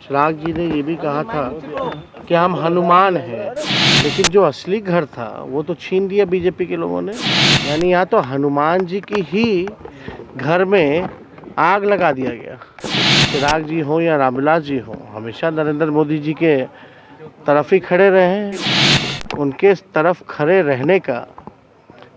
चिराग जी ने ये भी कहा था कि हम हनुमान हैं, लेकिन जो असली घर था वो तो छीन लिया बीजेपी के लोगों ने। यानी यहाँ तो हनुमान जी की ही घर में आग लगा दिया गया। चिराग जी हो या रामविलास जी हो, हमेशा नरेंद्र मोदी जी के तरफ ही खड़े रहे हैं। उनके तरफ खड़े रहने का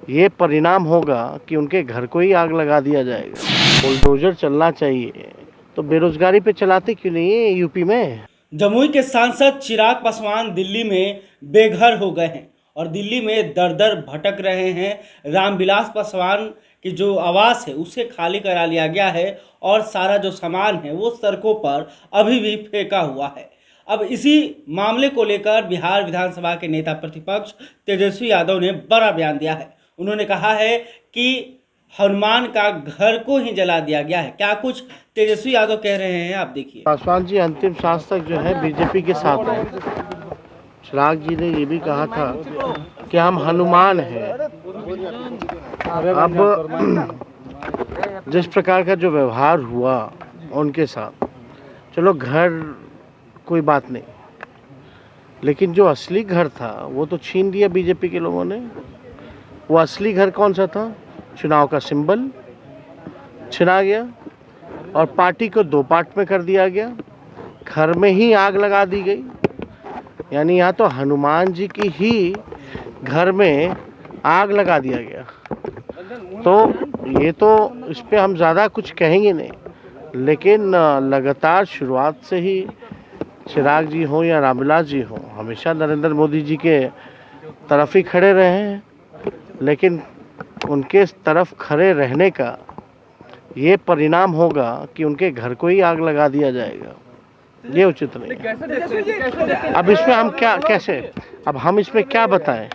ये परिणाम होगा कि उनके घर को ही आग लगा दिया जाएगा। बुलडोजर चलना चाहिए तो बेरोजगारी पे चलाते क्यों नहीं है यूपी में? जमुई के सांसद चिराग पासवान दिल्ली में बेघर हो गए हैं और दिल्ली में दर दर भटक रहे हैं। रामविलास पासवान की जो आवास है उसे खाली करा लिया गया है और सारा जो सामान है वो सड़कों पर अभी भी फेंका हुआ है। अब इसी मामले को लेकर बिहार विधानसभा के नेता प्रतिपक्ष तेजस्वी यादव ने बड़ा बयान दिया है। उन्होंने कहा है कि हनुमान का घर को ही जला दिया गया है। क्या कुछ तेजस्वी यादव कह रहे हैं, आप देखिए। पासवान जी अंतिम सांस तक जो है बीजेपी के साथ हैं। चिराग जी ने ये भी कहा था कि हम हनुमान हैं। अब जिस प्रकार का जो व्यवहार हुआ उनके साथ, चलो घर कोई बात नहीं, लेकिन जो असली घर था वो तो छीन लिया बीजेपी के लोगों ने। वो असली घर कौन सा था? चुनाव का सिंबल छिना गया और पार्टी को दो पार्ट में कर दिया गया। घर में ही आग लगा दी गई। यानी यहाँ तो हनुमान जी की ही घर में आग लगा दिया गया। तो ये तो इस पे हम ज़्यादा कुछ कहेंगे नहीं, लेकिन लगातार शुरुआत से ही चिराग जी हो या रामविलास जी हो, हमेशा नरेंद्र मोदी जी के तरफ ही खड़े रहे हैं। लेकिन उनके तरफ खड़े रहने का ये परिणाम होगा कि उनके घर को ही आग लगा दिया जाएगा। ये उचित नहीं है। अब इसमें हम क्या कैसे अब हम इसमें क्या बताएं?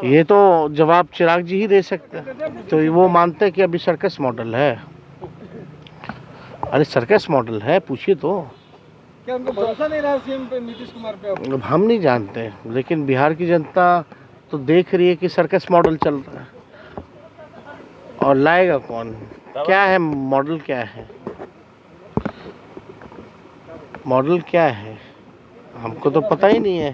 ये तो जवाब चिराग जी ही दे सकते हैं। तो वो मानते हैं कि अभी सर्कस मॉडल है। अरे सर्कस मॉडल है, पूछिए तो। क्या उनको भरोसा नहीं रहा सीएम पे, नीतीश कुमार पे? अब हम नहीं जानते, लेकिन बिहार की जनता तो देख रही है कि सर्कस मॉडल चल रहा है। और लाएगा कौन? क्या है मॉडल? क्या है मॉडल? क्या है हमको तो पता ही नहीं है।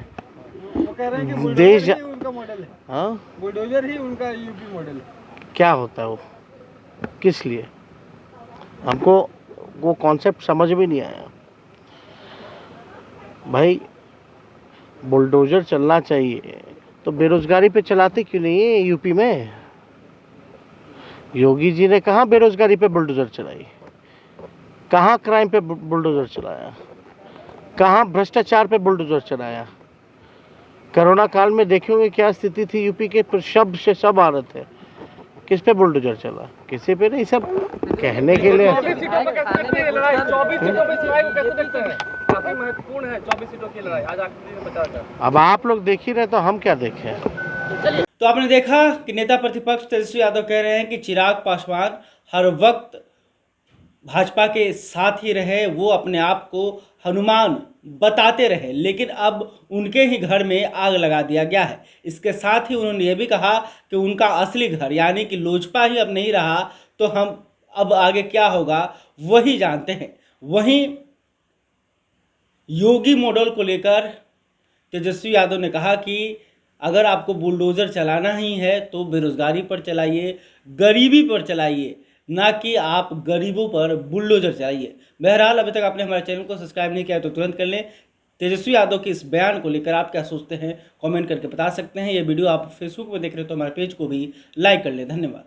वो कह रहे हैं कि देश बुलडोजर ही उनका मॉडल है। हाँ, बुलडोजर ही उनका यूपी मॉडल है। क्या होता है वो? किस लिए? हमको वो कॉन्सेप्ट समझ में नहीं आया भाई। बुलडोजर चलना चाहिए तो बेरोजगारी पे चलाते क्यों नहीं है यूपी में? योगी जी ने कहाँ बेरोजगारी पे बुलडोजर चलाई? कहाँ क्राइम पे बुलडोजर चलाया? कहाँ भ्रष्टाचार पे बुलडोजर चलाया? कोरोना काल में देखेंगे क्या स्थिति थी यूपी के, पर शब्द से सब आ रहे थे। किस पे बुलडोजर चला? किसी पे नहीं, सब कहने के लिए। 24 सीटों पे कैसे देखते हैं लड़ाई? 24 सीटों पे लड़ाई को कैसे देखते हैं? काफी महत्वपूर्ण है 24 सीटों की लड़ाई। आज आखिरी दिन बचा है। अब आप लोग देख ही रहे तो हम क्या देखें? तो आपने देखा कि नेता प्रतिपक्ष तेजस्वी यादव कह रहे हैं कि चिराग पासवान हर वक्त भाजपा के साथ ही रहे, वो अपने आप को हनुमान बताते रहे, लेकिन अब उनके ही घर में आग लगा दिया गया है। इसके साथ ही उन्होंने ये भी कहा कि उनका असली घर यानी कि लोजपा ही अब नहीं रहा तो हम अब आगे क्या होगा वही जानते हैं। वहीं योगी मॉडल को लेकर तेजस्वी यादव ने कहा कि अगर आपको बुलडोज़र चलाना ही है तो बेरोजगारी पर चलाइए, गरीबी पर चलाइए, ना कि आप गरीबों पर बुलडोज़र चलाइए। बहरहाल अभी तक आपने हमारे चैनल को सब्सक्राइब नहीं किया तो तुरंत कर लें। तेजस्वी यादव के इस बयान को लेकर आप क्या सोचते हैं कमेंट करके बता सकते हैं। ये वीडियो आप फेसबुक पर देख रहे हो तो हमारे पेज को भी लाइक कर लें। धन्यवाद।